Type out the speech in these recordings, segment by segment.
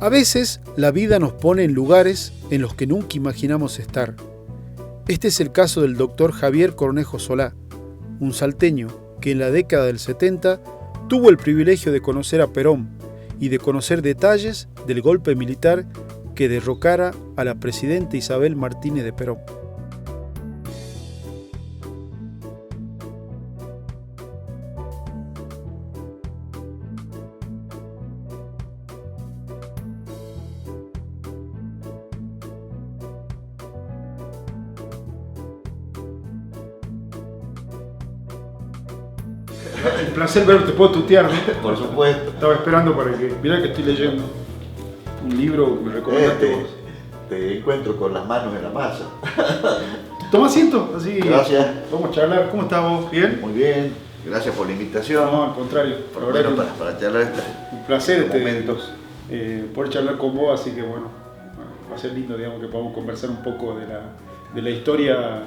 A veces la vida nos pone en lugares en los que nunca imaginamos estar. Este es el caso del doctor Javier Cornejo Solá, un salteño que en la década del 70 tuvo el privilegio de conocer a Perón y de conocer detalles del golpe militar que derrocara a la presidenta Isabel Martínez de Perón. El placer verte, ¿te puedo tutear? ¿No? Por supuesto. Estaba esperando para que... Mirá que estoy leyendo un libro que me recomendaste vos. Te encuentro con las manos en la masa. Toma asiento, así. Gracias. Vamos a charlar. ¿Cómo estás vos? ¿Bien? Muy bien. Gracias por la invitación. No, al contrario. Por lo menos para charlar un placer momentos. Poder charlar con vos, así que bueno, va a ser lindo, digamos, que podamos conversar un poco de la historia,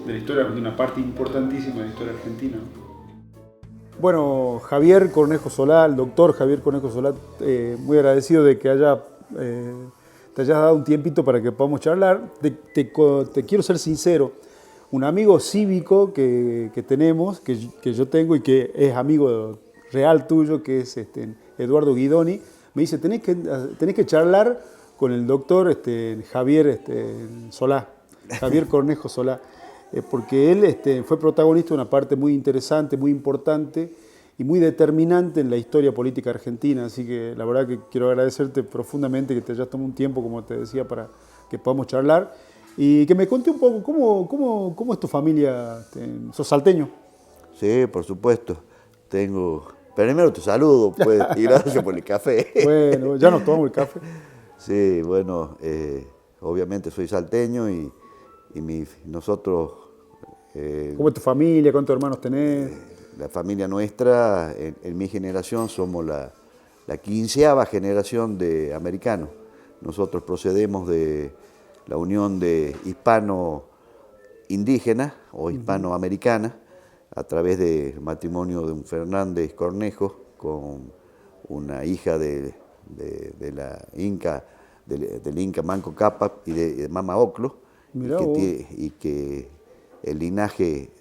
de una parte importantísima de la historia argentina. Bueno, Javier Cornejo Solá, el doctor Javier Cornejo Solá, muy agradecido de que te hayas dado un tiempito para que podamos charlar. Te quiero ser sincero, un amigo cívico que tenemos, que yo tengo y que es amigo real tuyo, que es Eduardo Guidoni, me dice, tenés que charlar con el doctor Javier Solá, Javier Cornejo Solá. Porque él fue protagonista de una parte muy interesante, muy importante y muy determinante en la historia política argentina. Así que la verdad que quiero agradecerte profundamente que te hayas tomado un tiempo, como te decía, para que podamos charlar. Y que me conté un poco, ¿cómo es tu familia? ¿Sos salteño? Sí, por supuesto. Primero te saludo, pues, y gracias por el café. Bueno, ya nos tomamos el café. Sí, bueno, obviamente soy salteño y nosotros... ¿Cómo es tu familia? ¿Cuántos hermanos tenés? La familia nuestra, en mi generación, somos la 15ª generación de americanos. Nosotros procedemos de la unión de hispano-indígena o hispanoamericana a través del matrimonio de un Fernández Cornejo con una hija del Inca Manco Cápac y de Mama Oclo, y que el linaje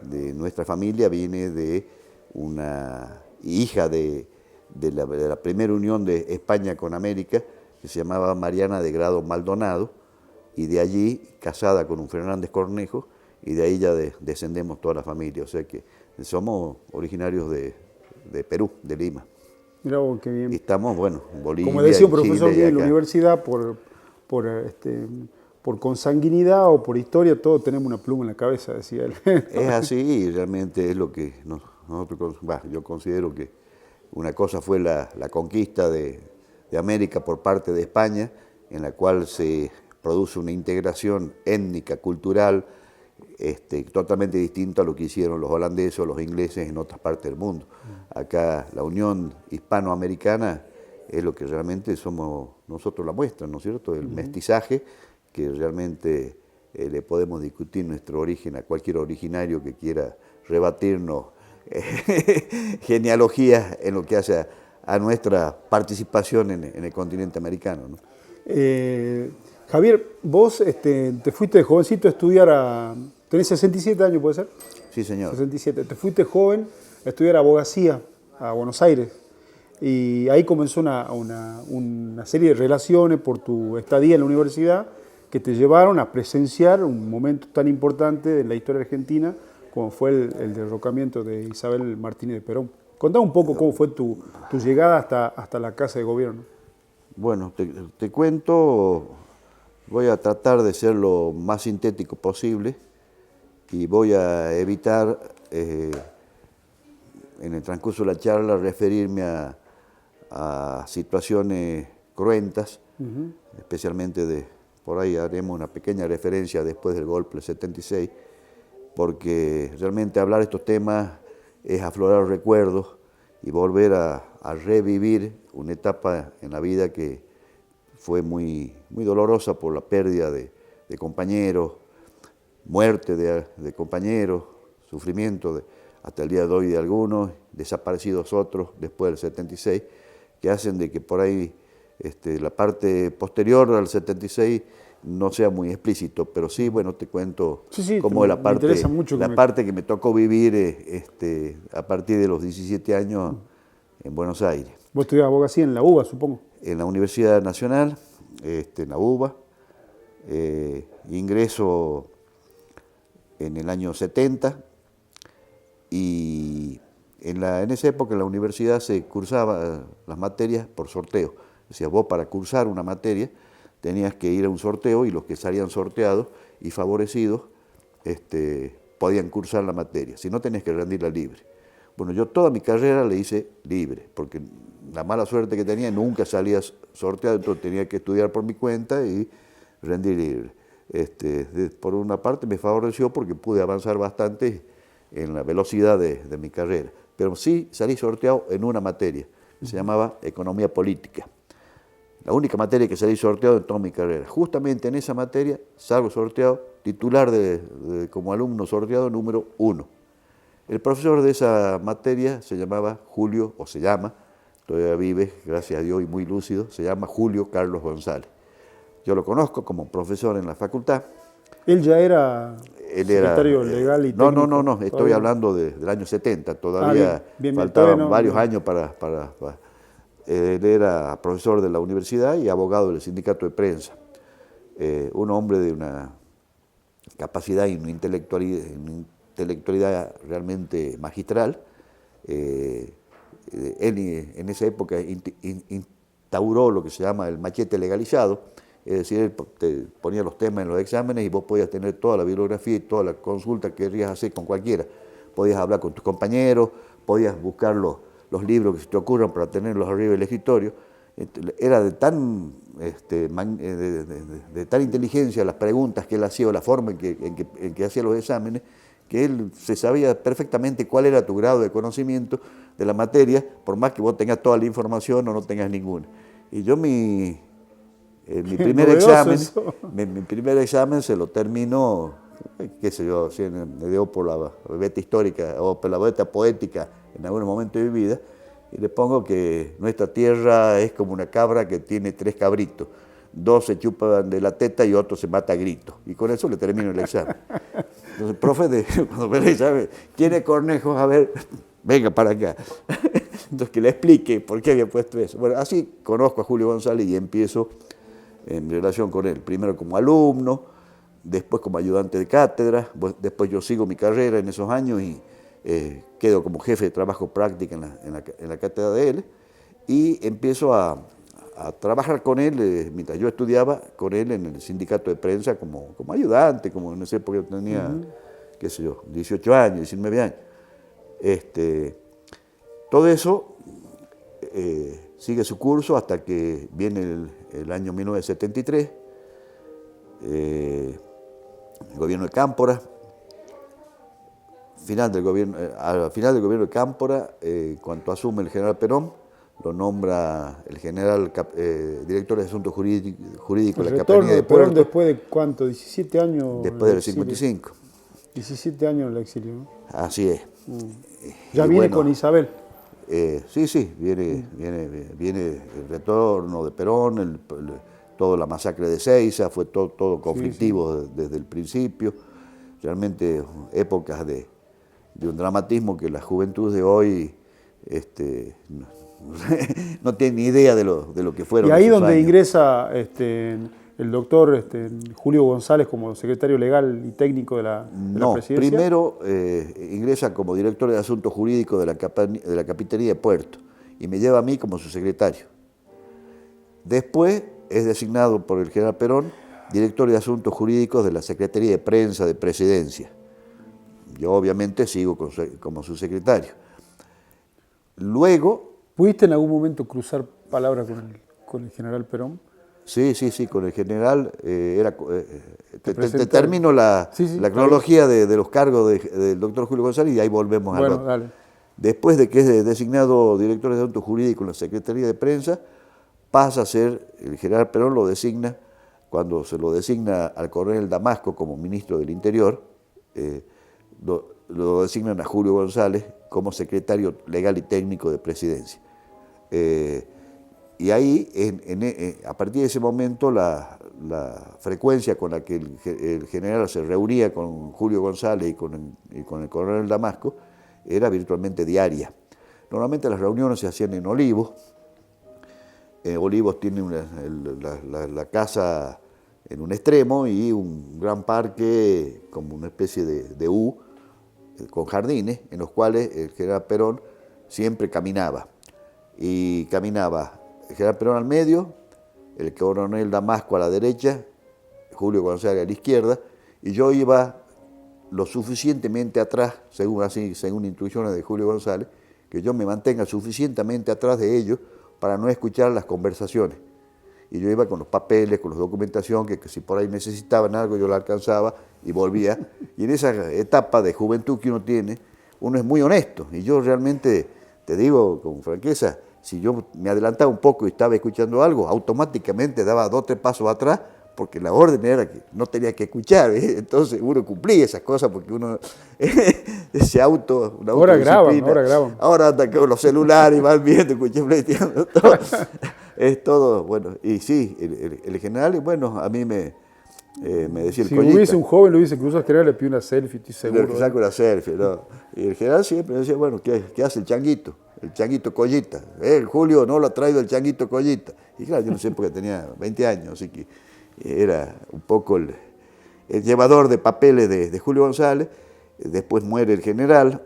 de nuestra familia viene de una hija de la primera unión de España con América, que se llamaba Mariana de Grado Maldonado, y de allí casada con un Fernández Cornejo, y de ahí ya descendemos toda la familia. O sea que somos originarios de Perú, de Lima. Mirá vos, qué bien. Y estamos, bueno, en Bolivia, como decía un profesor Chile, de la universidad, por consanguinidad o por historia, todos tenemos una pluma en la cabeza, decía él. Es así, y realmente es lo que yo considero que una cosa fue la conquista de América por parte de España, en la cual se produce una integración étnica, cultural, totalmente distinta a lo que hicieron los holandeses o los ingleses en otras partes del mundo. Acá la unión hispanoamericana es lo que realmente somos nosotros la muestra, ¿no es cierto? El mestizaje, que realmente le podemos discutir nuestro origen a cualquier originario que quiera rebatirnos genealogías en lo que hace a nuestra participación en el continente americano, ¿no? Javier, vos te fuiste de jovencito a estudiar tenés 67 años, ¿puede ser? Sí, señor. 67. Te fuiste joven a estudiar abogacía a Buenos Aires. Y ahí comenzó una serie de relaciones por tu estadía en la universidad que te llevaron a presenciar un momento tan importante en la historia argentina como fue el derrocamiento de Isabel Martínez de Perón. Contá un poco cómo fue tu llegada hasta la Casa de Gobierno. Bueno, te cuento, voy a tratar de ser lo más sintético posible y voy a evitar en el transcurso de la charla referirme a situaciones cruentas, especialmente por ahí haremos una pequeña referencia después del golpe del 76, porque realmente hablar de estos temas es aflorar recuerdos y volver a revivir una etapa en la vida que fue muy, muy dolorosa por la pérdida de compañeros, muerte de compañeros, sufrimiento hasta el día de hoy de algunos, desaparecidos otros después del 76, que hacen de que por ahí la parte posterior al 76 no sea muy explícito, pero sí, bueno, te cuento cómo es la parte que me tocó vivir a partir de los 17 años en Buenos Aires. Vos estudiabas abogacía en la UBA, supongo. En la Universidad Nacional, en la UBA, ingreso en el año 70 y en esa época en la universidad se cursaba las materias por sorteo. O sea, vos para cursar una materia tenías que ir a un sorteo y los que salían sorteados y favorecidos podían cursar la materia, si no tenías que rendirla libre. Bueno, yo toda mi carrera la hice libre, porque la mala suerte que tenía, nunca salía sorteado, entonces tenía que estudiar por mi cuenta y rendir libre. Por una parte me favoreció porque pude avanzar bastante en la velocidad de mi carrera, pero sí salí sorteado en una materia, que se llamaba Economía Política. La única materia que salí sorteado en toda mi carrera. Justamente en esa materia salgo sorteado, titular como alumno sorteado número 1. El profesor de esa materia se llamaba Julio, o se llama, todavía vive, gracias a Dios, y muy lúcido, se llama Julio Carlos González. Yo lo conozco como profesor en la facultad. ¿Él ya era secretario legal y técnico? No, estoy hablando del año 70, todavía faltaban varios años para él era profesor de la universidad y abogado del sindicato de prensa. Un hombre de una capacidad y una intelectualidad realmente magistral. Él en esa época instauró lo que se llama el machete legalizado, es decir, él te ponía los temas en los exámenes y vos podías tener toda la bibliografía y toda la consulta que querías hacer con cualquiera. Podías hablar con tus compañeros, podías buscar los libros que se te ocurran para tenerlos arriba del escritorio. Era de tan inteligencia las preguntas que él hacía o la forma en que hacía los exámenes, que él se sabía perfectamente cuál era tu grado de conocimiento de la materia, por más que vos tengas toda la información o no tengas ninguna. Y yo mi primer examen se lo termino, qué sé yo, me dio por la beta histórica o por la beta poética en algún momento de mi vida, y le pongo que nuestra tierra es como una cabra que tiene 3 cabritos, 2 se chupan de la teta y otro se mata a gritos, y con eso le termino el examen. Entonces, profe, cuando ve el examen, ¿quién es Cornejo? A ver, venga para acá. Entonces, que le explique por qué había puesto eso. Bueno, así conozco a Julio González y empiezo en relación con él, primero como alumno, después como ayudante de cátedra, después yo sigo mi carrera en esos años y quedo como jefe de trabajo práctico en la cátedra de él y empiezo a trabajar con él, mientras yo estudiaba con él en el sindicato de prensa como ayudante, como en esa época yo tenía, qué sé yo, 18 años, 19 años. Todo eso sigue su curso hasta que viene el año 1973, el gobierno de Cámpora. Al final del gobierno de Cámpora, cuando asume el general Perón, lo nombra el general director de Asuntos Jurídicos de la Capitanía de Puerto. Perón después de ¿cuánto? 17 años. Después del 55. 17 años en el exilio, ¿no? Así es. Ya viene con Isabel. Sí, viene el retorno de Perón, toda la masacre de Seiza, fue todo conflictivo desde el principio. Realmente épocas de un dramatismo que la juventud de hoy no tiene ni idea de lo que fueron. Y ahí esos donde años. ingresa el doctor Julio González como secretario legal y técnico de la presidencia. Primero ingresa como director de Asuntos Jurídicos de la Capitanía de Puerto y me lleva a mí como su secretario. Después es designado por el general Perón director de Asuntos Jurídicos de la Secretaría de Prensa de Presidencia. Yo obviamente sigo como su secretario. Luego... ¿Pudiste en algún momento cruzar palabras con el general Perón? Sí, con el general. Te termino la cronología de los cargos del doctor Julio González y ahí volvemos al otro. Dale. Después de que es designado director de Asuntos Jurídicos en la Secretaría de Prensa, pasa a ser, el general Perón lo designa, cuando se lo designa al coronel Damasco como ministro del Interior, lo designan a Julio González como secretario legal y técnico de Presidencia. Y ahí, a partir de ese momento, la frecuencia con la que el general se reunía con Julio González y con el coronel Damasco era virtualmente diaria. Normalmente las reuniones se hacían en Olivos. Olivos tiene la casa en un extremo y un gran parque como una especie de U con jardines en los cuales el general Perón siempre caminaba. Y caminaba el general Perón al medio, el coronel Damasco a la derecha, Julio González a la izquierda, y yo iba lo suficientemente atrás, según instrucciones de Julio González, que yo me mantenga suficientemente atrás de ellos para no escuchar las conversaciones. Y yo iba con los papeles, con la documentación, que si por ahí necesitaban algo yo la alcanzaba y volvía. Y en esa etapa de juventud que uno tiene, uno es muy honesto. Y yo realmente, te digo con franqueza, si yo me adelantaba un poco y estaba escuchando algo, automáticamente daba 2 o 3 pasos atrás, porque la orden era que no tenía que escuchar, ¿eh? Entonces uno cumplía esas cosas porque uno Ahora graban. Ahora anda con los celulares y van viendo, escuchando, todo. Es todo, bueno, y sí, el general, bueno, a mí me decía el si Collita. hubiese un joven, lo hubiese cruzado al general, le pide una selfie, estoy seguro. Le saco una selfie, ¿no? Y el general siempre decía, bueno, ¿qué hace el changuito? El changuito Collita. Julio no lo ha traído el changuito Collita. Y claro, yo no sé porque tenía 20 años, así que era un poco el llevador de papeles de Julio González. Después muere el general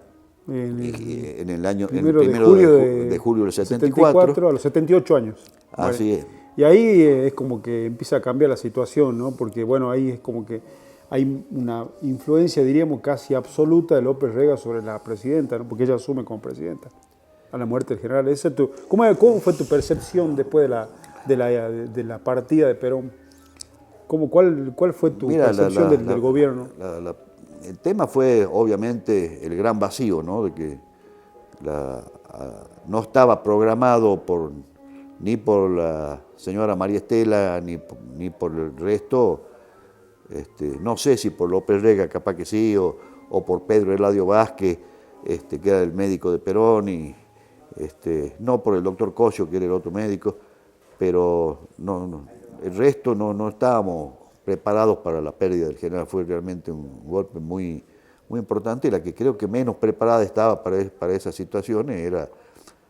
en el primero de julio del 74. A los 78 años. Así es. Y ahí es como que empieza a cambiar la situación, ¿no? Porque bueno, ahí es como que hay una influencia, diríamos, casi absoluta de López Rega sobre la presidenta, ¿no? Porque ella asume como presidenta a la muerte del general. ¿Cómo fue tu percepción después de la partida de Perón? ¿Cuál fue tu percepción del gobierno? El tema fue obviamente el gran vacío, ¿no? De que no estaba programado ni por la señora María Estela ni por el resto, no sé si por López Rega, capaz que sí, o por Pedro Eladio Vázquez, que era el médico de Perón, y no por el doctor Cosio, que era el otro médico, pero el resto no estábamos preparados para la pérdida del general. Fue realmente un golpe muy, muy importante, y la que creo que menos preparada estaba para esas situaciones era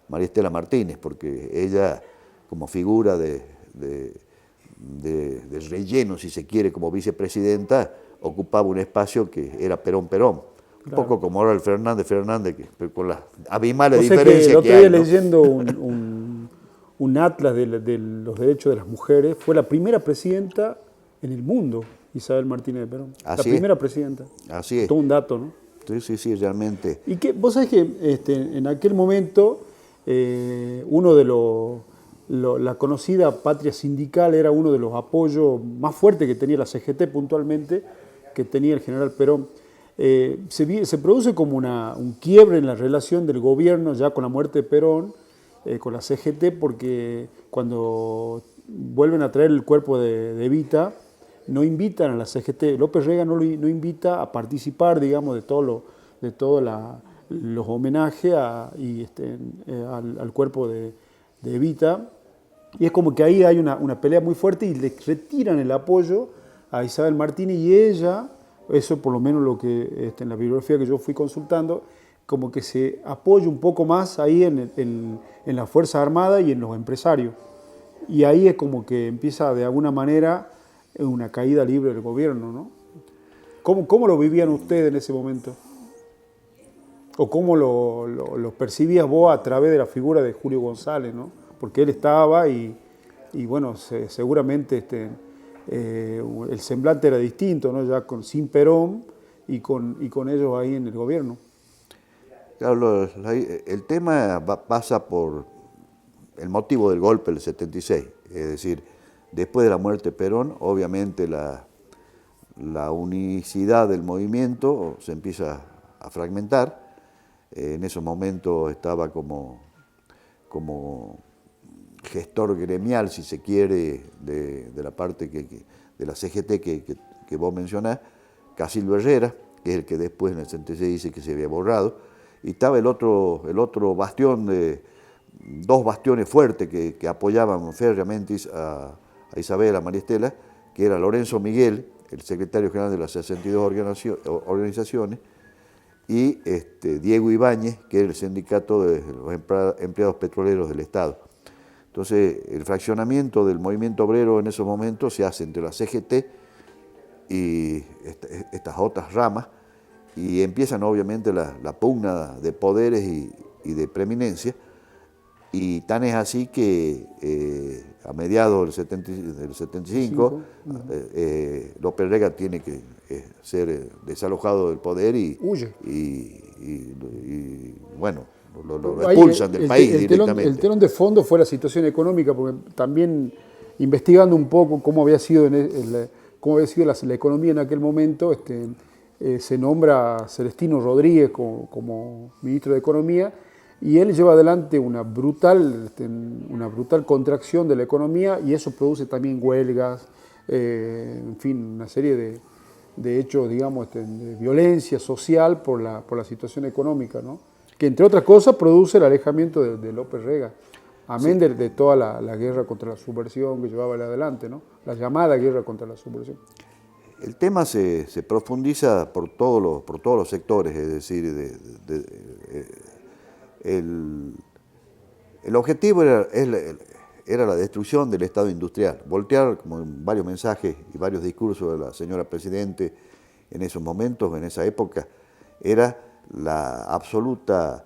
María Estela Martínez, porque ella, como figura de relleno, si se quiere, como vicepresidenta, ocupaba un espacio que era Perón-Perón. Un poco como ahora el Fernández, que con las abismales diferencias que hay. Estoy leyendo un atlas de los derechos de las mujeres. Fue la primera presidenta en el mundo, Isabel Martínez de Perón. Así la primera presidenta. Así es. Todo un dato, ¿no? Sí, realmente. Y que vos sabés que en aquel momento uno de la conocida patria sindical era uno de los apoyos más fuertes que tenía la CGT puntualmente, que tenía el general Perón. Se produce como un quiebre en la relación del gobierno ya con la muerte de Perón, con la CGT, porque cuando vuelven a traer el cuerpo de Evita, no invitan a la CGT. López Rega no invita a participar, digamos, de todos los homenajes al cuerpo de Evita. Y es como que ahí hay una pelea muy fuerte y le retiran el apoyo a Isabel Martínez, y ella, eso por lo menos lo que en la bibliografía que yo fui consultando, como que se apoya un poco más ahí en la Fuerza Armada y en los empresarios. Y ahí es como que empieza de alguna manera una caída libre del gobierno, ¿no? ¿Cómo lo vivían ustedes en ese momento? ¿O cómo lo percibías vos a través de la figura de Julio González, ¿no? Porque él estaba y bueno, seguramente el semblante era distinto, ¿no? Ya sin Perón y con ellos ahí en el gobierno. Claro, el tema pasa por el motivo del golpe del 76, es decir, después de la muerte de Perón, obviamente la unicidad del movimiento se empieza a fragmentar. En esos momentos estaba como gestor gremial, si se quiere, de la parte de la CGT que vos mencionás, Casildo Herrera, que es el que después en el 76 dice que se había borrado, y estaba el otro bastión de dos bastiones fuertes que apoyaban férreamente a Isabel, a María Estela, que era Lorenzo Miguel, el secretario general de las 62 organizaciones, y Diego Ibáñez, que era el sindicato de los empleados petroleros del Estado. Entonces, el fraccionamiento del movimiento obrero en esos momentos se hace entre la CGT y estas otras ramas, y empiezan obviamente la pugna de poderes y de preeminencia, y tan es así que a mediados del 75, López Rega tiene que ser desalojado del poder y bueno, lo expulsan del país directamente. El telón de fondo fue la situación económica, porque también investigando un poco cómo había sido, la economía en aquel momento, se nombra a Celestino Rodríguez como ministro de Economía, y él lleva adelante una brutal contracción de la economía, y eso produce también huelgas, en fin, una serie de hechos, digamos, de violencia social por la situación económica, ¿no? Que entre otras cosas produce el alejamiento de López Rega, amén de toda la guerra contra la subversión que llevaba adelante, ¿no? La llamada guerra contra la subversión. El tema se profundiza por todos los sectores, es decir, el objetivo era la destrucción del Estado industrial, voltear, como en varios mensajes y varios discursos de la señora Presidente en esos momentos, en esa época, era la absoluta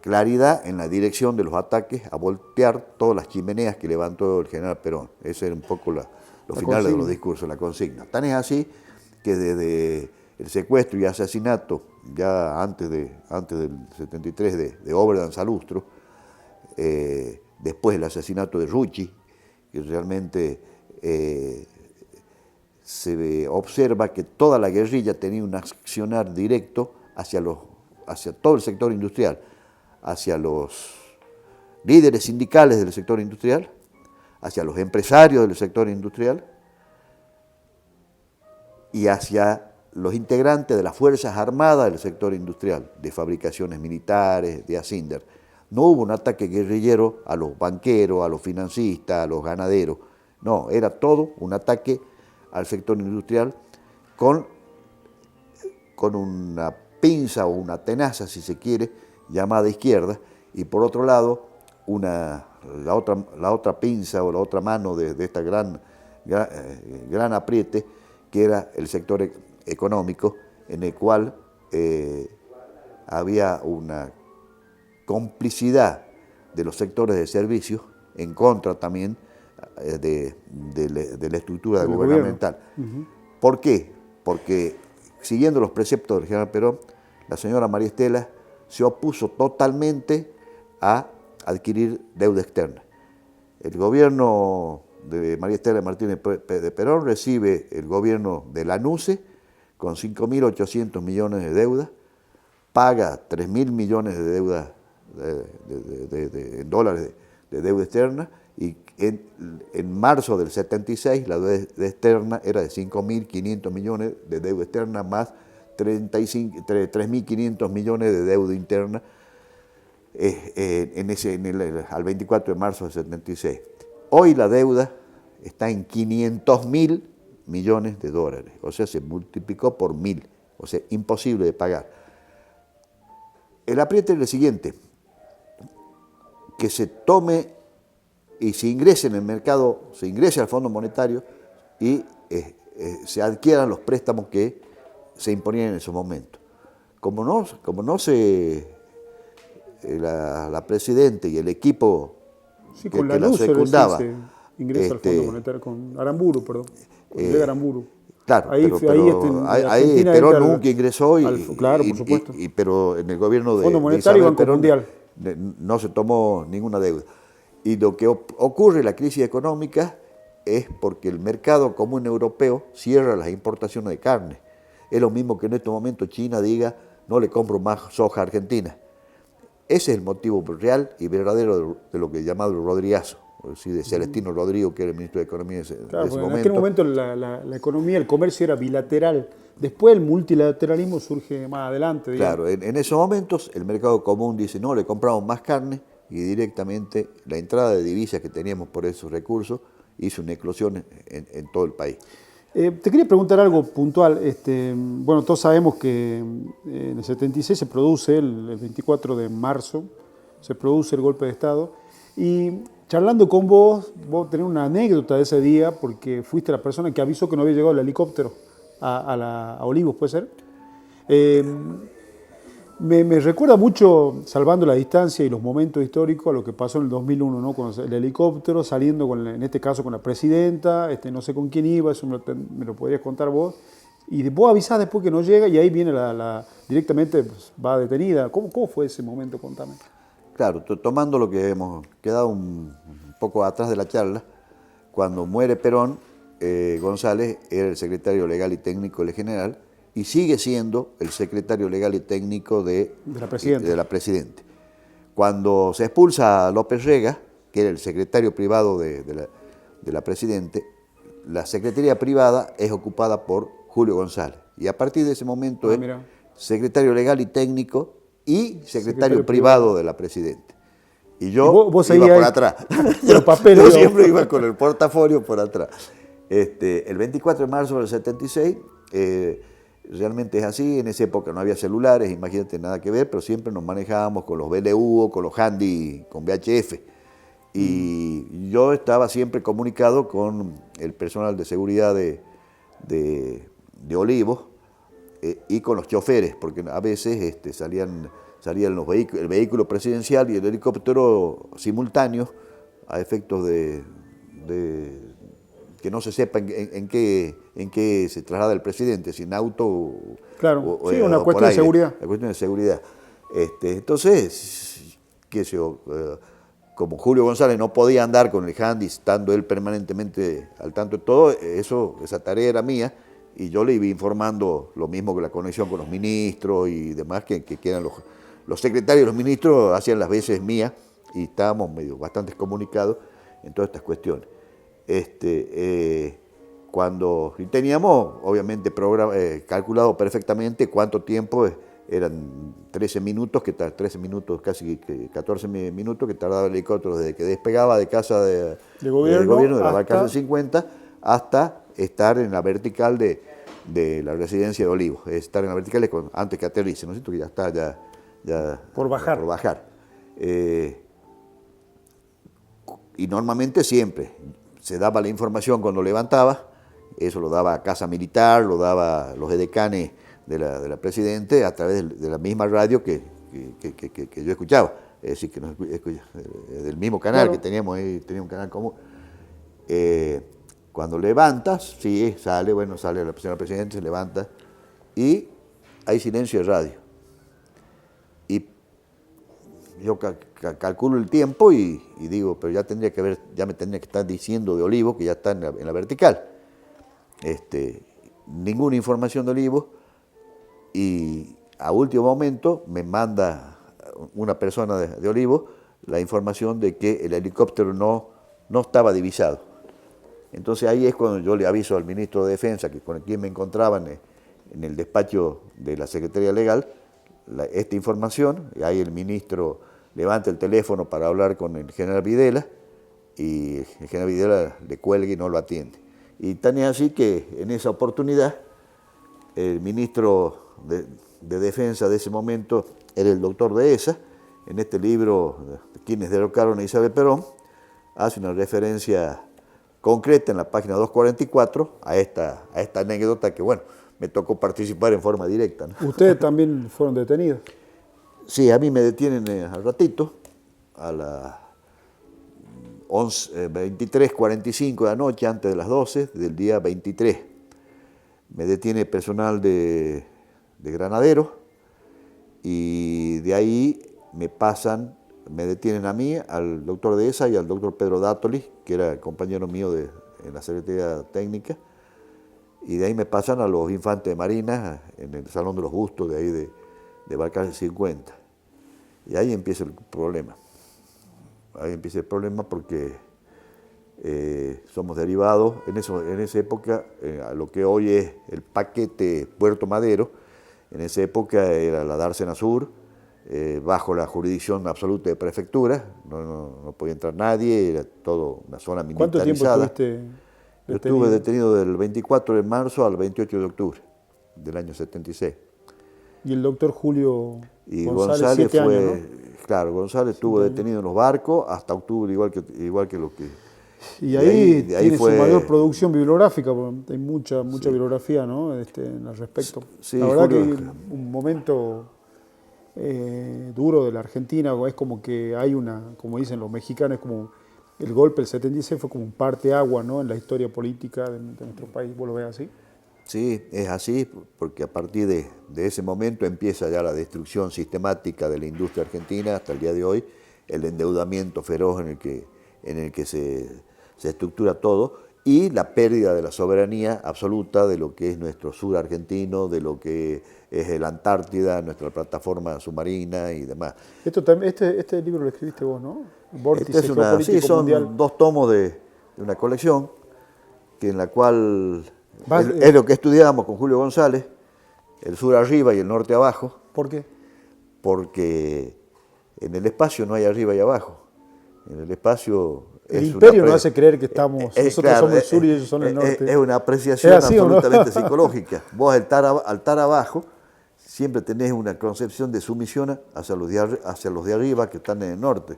claridad en la dirección de los ataques a voltear todas las chimeneas que levantó el general Perón. Ese era un poco los finales de los discursos, la consigna. Tan es así que desde el secuestro y asesinato, ya antes del 73, de Oberdan Salustro, después el asesinato de Rucci, que realmente se observa que toda la guerrilla tenía un accionar directo hacia todo el sector industrial, hacia los líderes sindicales del sector industrial, hacia los empresarios del sector industrial y hacia los integrantes de las Fuerzas Armadas del sector industrial, de fabricaciones militares, de Asinder. No hubo un ataque guerrillero a los banqueros, a los financistas, a los ganaderos. No, era todo un ataque al sector industrial con una pinza o una tenaza, si se quiere, llamada izquierda, y por otro lado, la otra pinza o la otra mano de esta gran apriete, que era el sector económico, en el cual había una complicidad de los sectores de servicios en contra también de la estructura gubernamental. ¿Por qué? Porque siguiendo los preceptos del general Perón, la señora María Estela se opuso totalmente a adquirir deuda externa. El gobierno de María Estela Martínez de Perón recibe el gobierno de la NUCE con 5.800 millones de deuda, paga 3.000 millones de deuda en dólares de deuda externa, y en marzo del 76 la deuda externa era de 5.500 millones de deuda externa más 3.500 millones de deuda interna al 24 de marzo del 76. Hoy la deuda está en 500.000 millones de dólares, o sea, se multiplicó por 1.000, o sea, imposible de pagar. El apriete es el siguiente: que se tome y se ingrese en el mercado, se ingrese al Fondo Monetario y se adquieran los préstamos que se imponían en esos momentos. Como no la Presidenta y el equipo sí, que la secundaba, ingresa al Fondo Monetario con Aramburu, perdón. Llega Aramburu. Claro, ahí Perón nunca ingresó, claro, por supuesto. Pero en el gobierno de Fondo Monetario y Banco Mundial no se tomó ninguna deuda. Y lo que ocurre en la crisis económica es porque el mercado común europeo cierra las importaciones de carne. Es lo mismo que en este momento China diga: no le compro más soja a Argentina. Ese es el motivo real y verdadero de lo que he llamado el Rodrigazo, es decir, de Celestino Rodrigo, que era el ministro de Economía de ese momento. En aquel momento la economía, el comercio era bilateral. Después el multilateralismo surge más adelante, digamos. Claro, en esos momentos el mercado común dice: no, le compramos más carne y directamente la entrada de divisas que teníamos por esos recursos hizo una eclosión en todo el país. Te quería preguntar algo puntual. Bueno, todos sabemos que en el 76 se produce, el 24 de marzo, se produce el golpe de Estado. Y charlando con vos tenés una anécdota de ese día porque fuiste la persona que avisó que no había llegado el helicóptero a Olivos, ¿puede ser? Me recuerda mucho, salvando la distancia y los momentos históricos, a lo que pasó en el 2001, ¿no? Con el helicóptero saliendo, en este caso, con la presidenta, no sé con quién iba, eso me lo podrías contar vos. Y vos avisás después que no llega y ahí viene directamente, pues, va detenida. ¿Cómo fue ese momento? Contame. Claro, tomando lo que hemos quedado un poco atrás de la charla, cuando muere Perón, González era el secretario legal y técnico del general, y sigue siendo el secretario legal y técnico de la Presidente. Cuando se expulsa a López Rega, que era el secretario privado de la Presidente, la secretaría privada es ocupada por Julio González. Y a partir de ese momento es secretario legal y técnico y secretario privado de la Presidente. Y yo vos iba por atrás. Yo siempre iba con el portafolio por atrás. El 24 de marzo del 76... realmente es así, en esa época no había celulares, imagínate, nada que ver, pero siempre nos manejábamos con los BLU o con los Handy, con VHF. Y yo estaba siempre comunicado con el personal de seguridad de Olivos y con los choferes, porque a veces salían el vehículo presidencial y el helicóptero simultáneos a efectos de que no se sepa en qué se traslada el presidente, si en auto claro, sí, una cuestión de seguridad. La cuestión de seguridad. Entonces, qué sé yo, como Julio González no podía andar con el handy, estando él permanentemente al tanto de todo, esa tarea era mía, y yo le iba informando lo mismo que la conexión con los ministros y demás, que eran los secretarios, los ministros hacían las veces mías, y estábamos bastante comunicados en todas estas cuestiones. Y teníamos obviamente calculado perfectamente cuánto tiempo, eran 13 minutos, casi 14 minutos que tardaba el helicóptero desde que despegaba de casa de gobierno de la Barcaza 50 hasta estar en la vertical de la residencia de Olivos, estar en la vertical antes que aterrice, ¿no es cierto? Que ya está ya por bajar. Y normalmente siempre se daba la información cuando levantaba, eso lo daba Casa Militar, lo daba los edecanes de la Presidente a través de la misma radio que yo escuchaba, es decir, que del mismo canal, claro, que tenía un canal común. Cuando levantas, sí, sale la señora Presidente, se levanta y hay silencio de radio. Y yo calculo el tiempo y digo, pero ya me tendría que estar diciendo de Olivos que ya está en la vertical. Ninguna información de Olivos, y a último momento me manda una persona de Olivos la información de que el helicóptero no estaba divisado. Entonces ahí es cuando yo le aviso al ministro de Defensa, con quien me encontraba en el despacho de la Secretaría Legal, esta información, y ahí el ministro levanta el teléfono para hablar con el general Videla, y el general Videla le cuelga y no lo atiende. Y tan es así que en esa oportunidad el ministro de Defensa de ese momento era el doctor Dehesa. En este libro, Quienes derrocaron a Isabel Perón, hace una referencia concreta en la página 244 a esta anécdota que, bueno, me tocó participar en forma directa, ¿no? ¿Ustedes también fueron detenidos? Sí, a mí me detienen al ratito, a las 23:45 de la noche, antes de las 12 del día 23. Me detiene personal de Granaderos, y de ahí me detienen a mí, al doctor Dehesa y al doctor Pedro Dátoli, que era compañero mío en la Secretaría Técnica, y de ahí me pasan a los infantes de Marina, en el Salón de los Bustos de ahí de Barcaza 50. Y ahí empieza el problema. Ahí empieza el problema porque somos derivados, en esa época, a lo que hoy es el paquete Puerto Madero. En esa época era la Dársena Sur, bajo la jurisdicción absoluta de prefectura, no podía entrar nadie, era todo una zona ¿Cuánto tiempo militarizada. estuviste Yo estuve detenido del 24 de marzo al 28 de octubre del año 76. Y el doctor Julio Y González 7 fue, años, ¿no? claro, González estuvo detenido en los barcos hasta octubre, igual que lo que... Y ahí de ahí tiene fue, su mayor producción bibliográfica, porque hay mucha bibliografía, ¿no? Al respecto. Sí, la verdad Julio, que un momento duro de la Argentina, es como que hay como dicen los mexicanos, es como el golpe del 76 fue como un parteaguas, ¿no? En la historia política de nuestro país. ¿Vos lo ves así? Sí, es así, porque a partir de ese momento empieza ya la destrucción sistemática de la industria argentina hasta el día de hoy, el endeudamiento feroz en el que se estructura todo y la pérdida de la soberanía absoluta de lo que es nuestro sur argentino, de lo que es la Antártida, nuestra plataforma submarina y demás. Este libro lo escribiste vos, ¿no? Vórtice Sí, son mundial. 2 tomos de una colección en la cual... Es lo que estudiábamos con Julio González, el sur arriba y el norte abajo. ¿Por qué? Porque en el espacio no hay arriba y abajo. En el espacio... El imperio nos hace creer que nosotros somos el sur y ellos son el norte. Es una apreciación así, absolutamente psicológica. Vos al estar abajo siempre tenés una concepción de sumisión hacia los de arriba que están en el norte.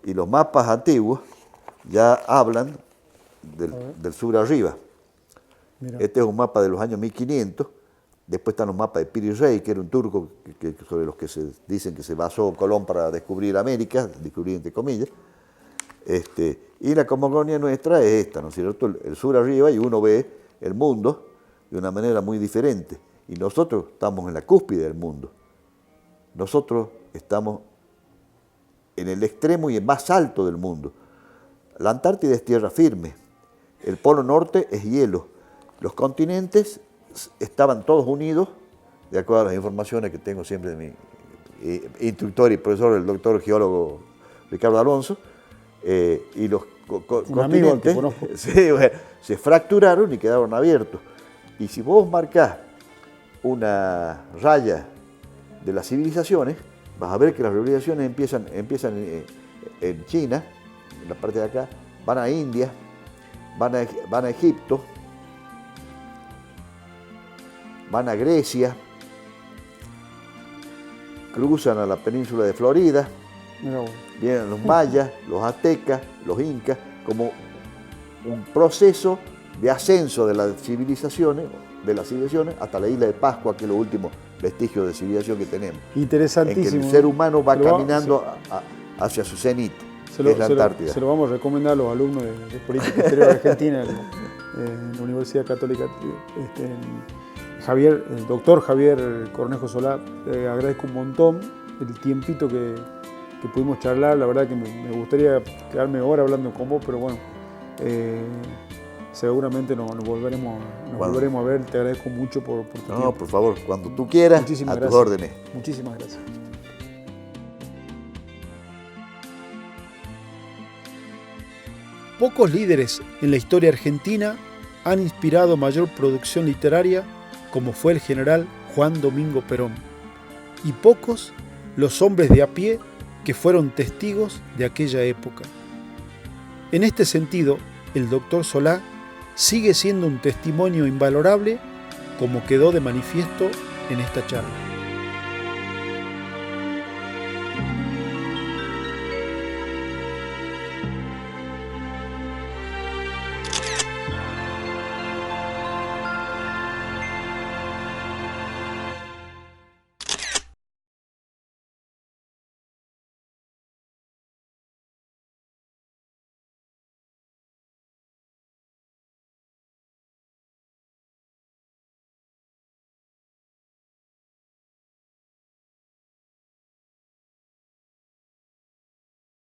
Y los mapas antiguos ya hablan del sur arriba. Mira. Este es un mapa de los años 1500, después están los mapas de Piri Rey, que era un turco sobre los que se dicen que se basó Colón para descubrir América, descubrir entre comillas, y la cosmogonía nuestra es esta, ¿no es cierto? El sur arriba y uno ve el mundo de una manera muy diferente, y nosotros estamos en la cúspide del mundo, nosotros estamos en el extremo y el más alto del mundo. La Antártida es tierra firme, el Polo Norte es hielo. Los continentes estaban todos unidos, de acuerdo a las informaciones que tengo siempre de mi instructor y profesor, el doctor geólogo Ricardo Alonso, y los continentes se fracturaron y quedaron abiertos. Y si vos marcás una raya de las civilizaciones, vas a ver que las civilizaciones empiezan en China, en la parte de acá, van a India, van a Egipto, van a Grecia, cruzan a la península de Florida, vienen los mayas, los aztecas, los incas, como un proceso de ascenso de las civilizaciones hasta la isla de Pascua, que es lo último vestigio de civilización que tenemos. Interesantísimo. En que el ser humano va caminando hacia su cenit, que es la Antártida. Se lo vamos a recomendar a los alumnos de Política Exterior Argentina en la Universidad Católica. El doctor Javier Cornejo Solá, agradezco un montón el tiempito que pudimos charlar. La verdad que me gustaría quedarme ahora hablando con vos, pero bueno, seguramente nos volveremos a ver. Te agradezco mucho por tu tiempo. No, por favor, cuando tú quieras, Muchísimas tus gracias. órdenes. Muchísimas gracias. Pocos líderes en la historia argentina han inspirado mayor producción literaria como fue el general Juan Domingo Perón, y pocos los hombres de a pie que fueron testigos de aquella época. En este sentido, el doctor Solá sigue siendo un testimonio invalorable, como quedó de manifiesto en esta charla.